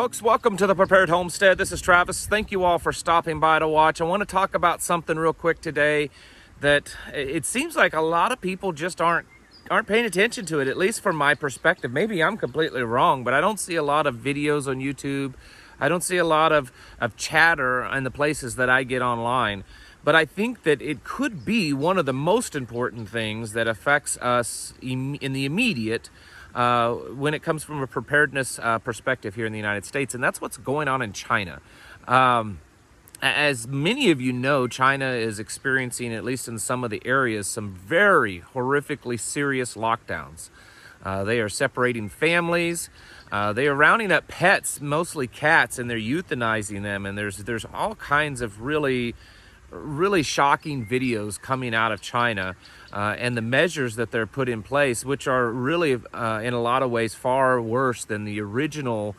Folks, welcome to the Prepared Homestead. This is Travis. Thank you all for stopping by to watch. I want to talk about something real quick today that it seems like a lot of people just aren't paying attention to it, at least from my perspective. Maybe I'm completely wrong, but I don't see a lot of videos on YouTube. I don't see a lot of chatter in the places that I get online. But I think that it could be one of the most important things that affects us in the immediate when it comes from a preparedness perspective here in the United States, and that's what's going on in China. As many of you know, China is experiencing, at least in some of the areas, some very horrifically serious lockdowns. They are separating families. They are rounding up pets, mostly cats, and they're euthanizing them. And there's all kinds of really shocking videos coming out of China, and the measures that they're put in place, which are really, in a lot of ways, far worse than the original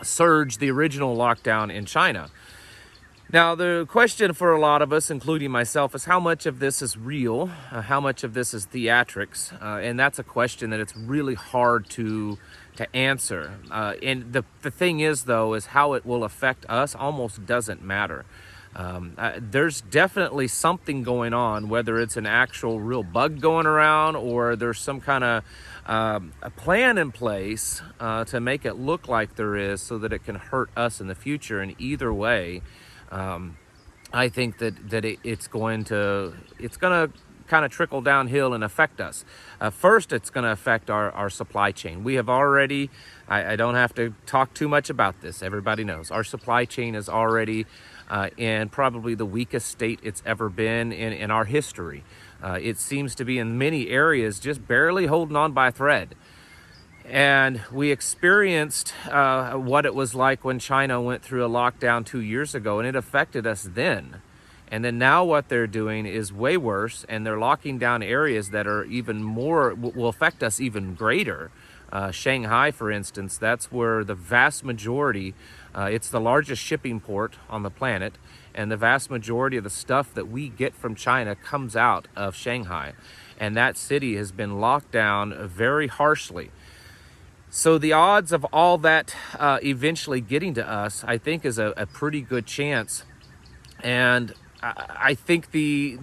surge, the original lockdown in China. Now, the question for a lot of us, including myself, is how much of this is real, how much of this is theatrics, and that's a question that it's really hard to answer. And the thing is, though, is how it will affect us almost doesn't matter. There's definitely something going on, whether it's an actual real bug going around or there's some kind of a plan in place to make it look like there is, so that it can hurt us in the future. And either way, I think that it's going to kind of trickle downhill and affect us. First, it's going to affect our supply chain. We have already, I don't have to talk too much about this. Everybody knows our supply chain is already in probably the weakest state it's ever been in our history. It seems to be in many areas just barely holding on by a thread. And we experienced what it was like when China went through a lockdown 2 years ago, and it affected us then. And then now what they're doing is way worse, and they're locking down areas that are even more, will affect us even greater. Shanghai, for instance, that's where the vast majority, it's the largest shipping port on the planet, and the vast majority of the stuff that we get from China comes out of Shanghai. And that city has been locked down very harshly. So the odds of all that eventually getting to us, I think, is a pretty good chance. And I think the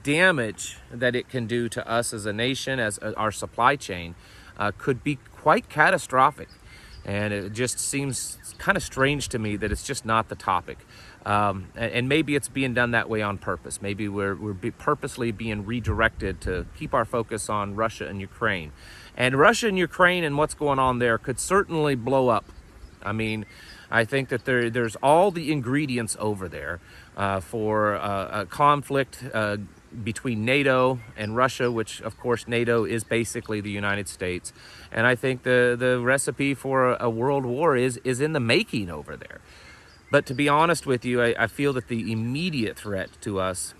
damage that it can do to us as a nation, as our supply chain, could be quite catastrophic. And it just seems kind of strange to me that it's just not the topic. And maybe it's being done that way on purpose. Maybe we're purposely being redirected to keep our focus on Russia and Ukraine. And Russia and Ukraine and what's going on there could certainly blow up. I mean, I think that there's all the ingredients over there for a conflict between NATO and Russia, which of course NATO is basically the United States. And I think the recipe for a world war is in the making over there. But to be honest with you, I feel that the immediate threat to us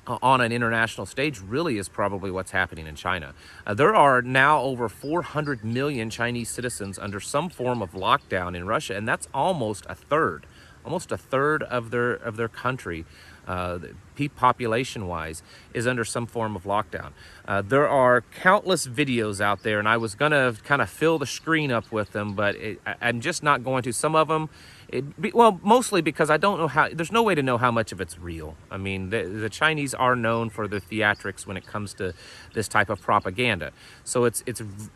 on an international stage really is probably what's happening in China. There are now over 400 million Chinese citizens under some form of lockdown in Russia, and that's almost a third of their country, population-wise, is under some form of lockdown. There are countless videos out there, and I was going to kind of fill the screen up with them, but I'm just not going to. Some of them, mostly because I don't know how, there's no way to know how much of it's real. I mean, the Chinese are known for their theatrics when it comes to this type of propaganda. So it's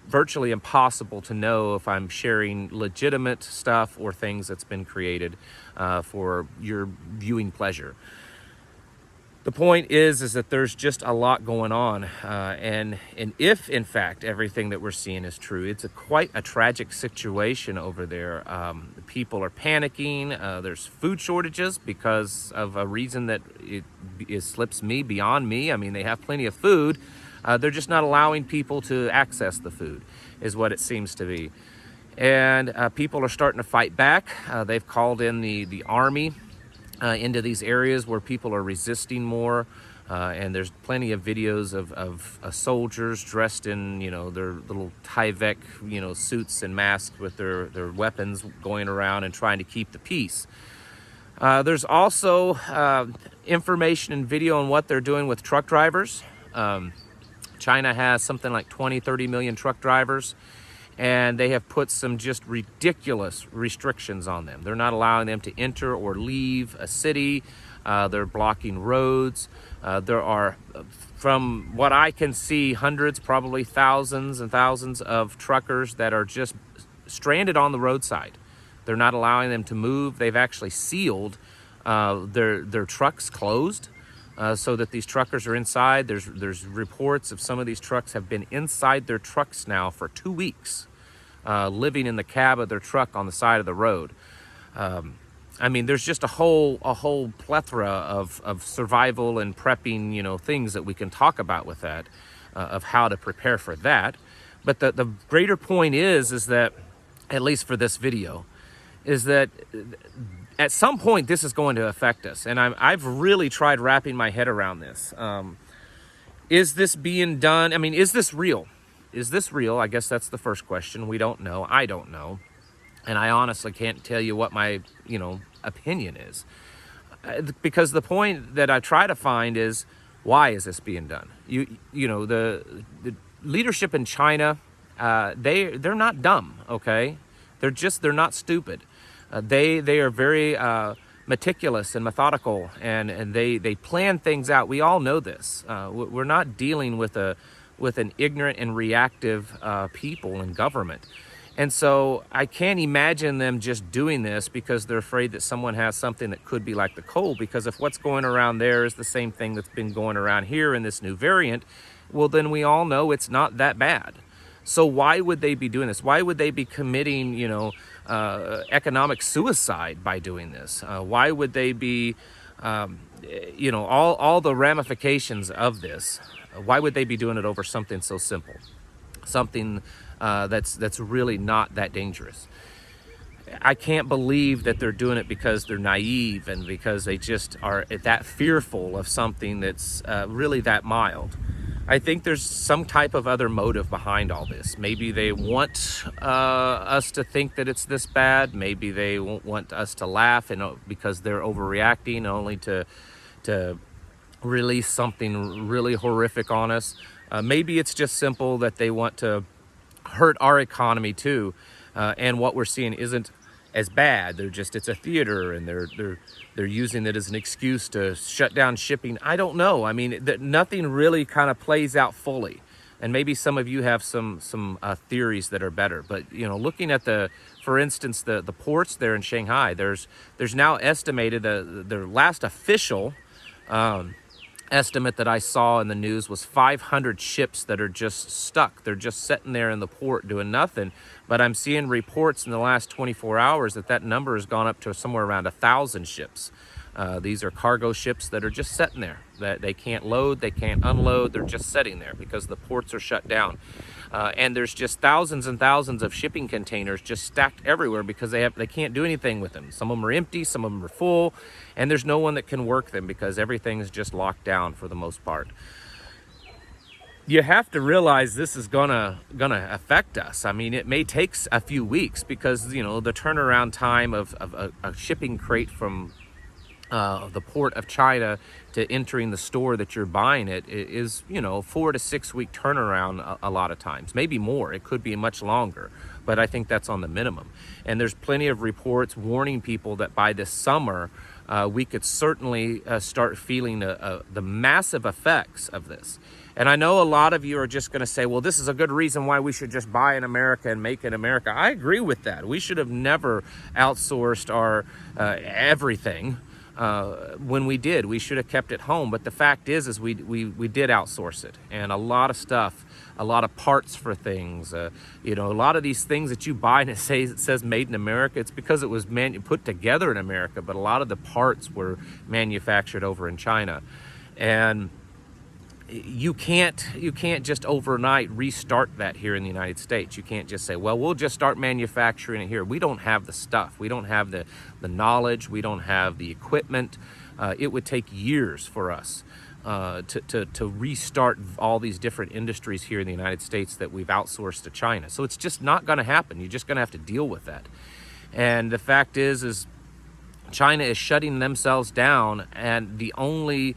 virtually impossible to know if I'm sharing legitimate stuff or things that's been created for your viewing pleasure. The point is that there's just a lot going on, and if in fact everything that we're seeing is true, it's quite a tragic situation over there. People are panicking. There's food shortages because of a reason that it slips me beyond me. I mean, they have plenty of food. They're just not allowing people to access the food, is what it seems to be. And people are starting to fight back. They've called in the army into these areas where people are resisting more, and there's plenty of videos of soldiers dressed in, their little Tyvek, suits and masks with their weapons, going around and trying to keep the peace. There's also information and video on what they're doing with truck drivers. China has something like 20-30 million truck drivers, and they have put some just ridiculous restrictions on them. They're not allowing them to enter or leave a city. They're blocking roads. There are, from what I can see, hundreds, probably thousands and thousands of truckers that are just stranded on the roadside. They're not allowing them to move. They've actually sealed their trucks closed so that these truckers are inside. There's reports of some of these trucks have been inside their trucks now for 2 weeks, living in the cab of their truck on the side of the road. I mean, there's just a whole plethora of survival and prepping, you know, things that we can talk about with that, of how to prepare for that. But the greater point is that, at least for this video, is that at some point this is going to affect us. And I've really tried wrapping my head around this. Is this being done? I mean, is this real? Is this real? I guess that's the first question. We don't know. I don't know. And I honestly can't tell you what my, opinion is. Because the point that I try to find is, why is this being done? The leadership in China, they're not dumb, okay? They're not stupid. They are very meticulous and methodical, and they plan things out. We all know this. We're not dealing with an ignorant and reactive people in government. And so I can't imagine them just doing this because they're afraid that someone has something that could be like the cold. Because if what's going around there is the same thing that's been going around here in this new variant, well, then we all know it's not that bad. So why would they be doing this? Why would they be committing, economic suicide by doing this? Why would they be, all the ramifications of this? Why would they be doing it over something so simple? Something that's really not that dangerous. I can't believe that they're doing it because they're naive and because they just are that fearful of something that's really that mild. I think there's some type of other motive behind all this. Maybe they want us to think that it's this bad. Maybe they won't want us to laugh because they're overreacting only to release something really horrific on us. Maybe it's just simple that they want to hurt our economy too, and what we're seeing isn't as bad. It's a theater, and they're using it as an excuse to shut down shipping. I don't know. I mean, nothing really kind of plays out fully, and maybe some of you have some theories that are better. But looking at for instance, the ports there in Shanghai, there's now estimated their last official estimate that I saw in the news was 500 ships that are just stuck. They're just sitting there in the port doing nothing. But I'm seeing reports in the last 24 hours that number has gone up to somewhere around 1,000 ships. These are cargo ships that are just sitting there. That they can't load, they can't unload. They're just sitting there because the ports are shut down. And there's just thousands and thousands of shipping containers just stacked everywhere because they can't do anything with them. Some of them are empty, some of them are full, and there's no one that can work them because everything is just locked down for the most part. You have to realize this is gonna affect us. I mean, it may take a few weeks because the turnaround time of a shipping crate from the port of China to entering the store that you're buying it is 4 to 6 week turnaround a lot of times, maybe more. It could be much longer, but I think that's on the minimum. And there's plenty of reports warning people that by this summer we could certainly start feeling the massive effects of this. And I know a lot of you are just going to say, well, this is a good reason why we should just buy in America and make in America. I agree with that. We should have never outsourced our everything. When we did, we should have kept it home. But the fact is we did outsource it, and a lot of stuff, a lot of parts for things, a lot of these things that you buy and it says made in America. It's because it was put together in America, but a lot of the parts were manufactured over in China, and you can't just overnight restart that here in the United States. You can't just say, well, we'll just start manufacturing it here. We don't have the stuff. We don't have the knowledge. We don't have the equipment. It would take years for us to restart all these different industries here in the United States that we've outsourced to China. So it's just not going to happen. You're just going to have to deal with that. And the fact is China is shutting themselves down, and the only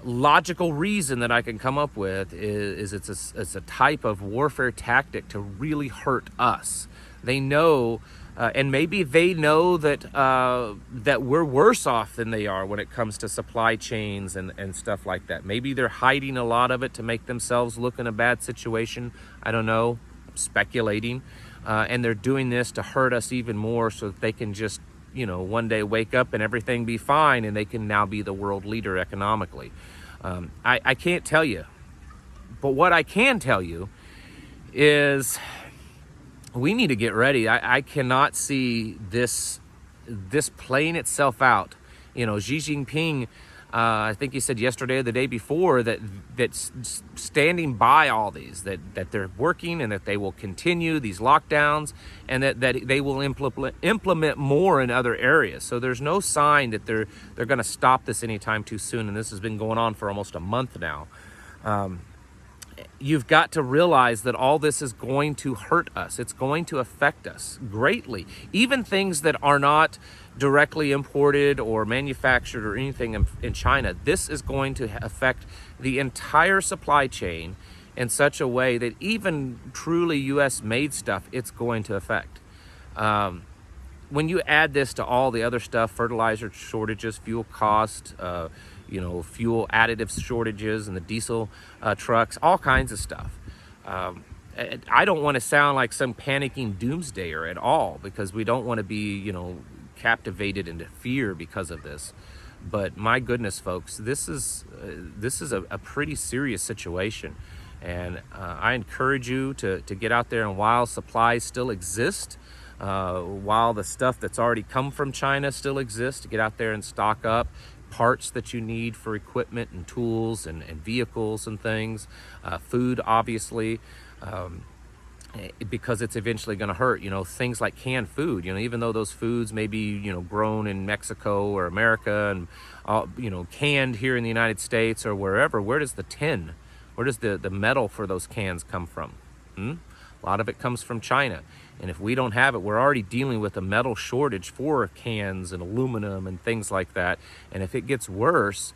logical reason that I can come up with is it's a type of warfare tactic to really hurt us. They know, and maybe they know that that we're worse off than they are when it comes to supply chains and stuff like that. Maybe they're hiding a lot of it to make themselves look in a bad situation. I don't know, I'm speculating. And they're doing this to hurt us even more so that they can just, you know, one day wake up and everything be fine and they can now be the world leader economically. I can't tell you, but what I can tell you is we need to get ready. I cannot see this playing itself out. You know, Xi Jinping, I think he said yesterday or the day before that's standing by all these, that they're working and that they will continue these lockdowns and that they will implement more in other areas. So there's no sign that they're going to stop this anytime too soon. And this has been going on for almost a month now. You've got to realize that all this is going to hurt us. It's going to affect us greatly. Even things that are not directly imported or manufactured or anything in China, this is going to affect the entire supply chain in such a way that even truly US made stuff, it's going to affect. When you add this to all the other stuff, fertilizer shortages, fuel cost, you know, fuel additives shortages and the diesel trucks, all kinds of stuff. I don't want to sound like some panicking doomsdayer at all, because we don't want to be, you know, captivated into fear because of this. But my goodness, folks, this is a pretty serious situation. And I encourage you to get out there, and while supplies still exist, while the stuff that's already come from China still exists, to get out there and stock up parts that you need for equipment and tools and vehicles and things, food, obviously, because it's eventually going to hurt. You know, things like canned food, you know, even though those foods may be, you know, grown in Mexico or America and, you know, canned here in the United States or wherever, where does the tin, where does the metal for those cans come from? A lot of it comes from China. And if we don't have it, we're already dealing with a metal shortage for cans and aluminum and things like that. And if it gets worse,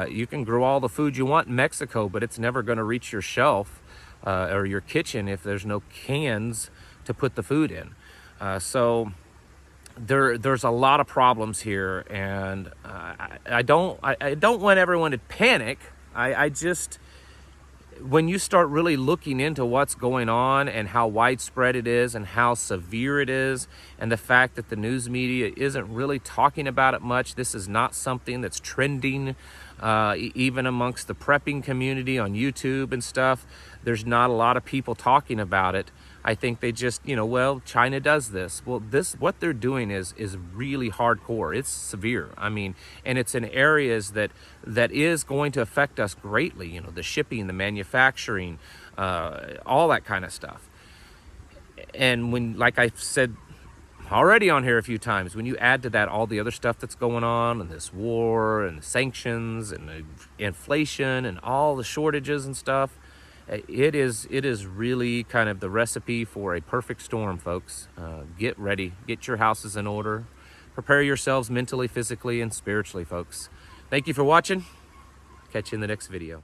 you can grow all the food you want in Mexico, but it's never going to reach your shelf or your kitchen if there's no cans to put the food in. So there's a lot of problems here, and I don't want everyone to panic. I just, when you start really looking into what's going on and how widespread it is and how severe it is, and the fact that the news media isn't really talking about it much, this is not something that's trending even amongst the prepping community on YouTube and stuff. There's not a lot of people talking about it. I think they just, you know, well, China does this. Well, what they're doing is really hardcore. It's severe. I mean, and it's in areas that is going to affect us greatly. You know, the shipping, the manufacturing, all that kind of stuff. And when, like I've said already on here a few times, when you add to that all the other stuff that's going on, and this war and the sanctions and the inflation and all the shortages and stuff, it is really kind of the recipe for a perfect storm, folks. Get ready, get your houses in order, prepare yourselves mentally, physically, and spiritually, folks. Thank you for watching. Catch you in the next video.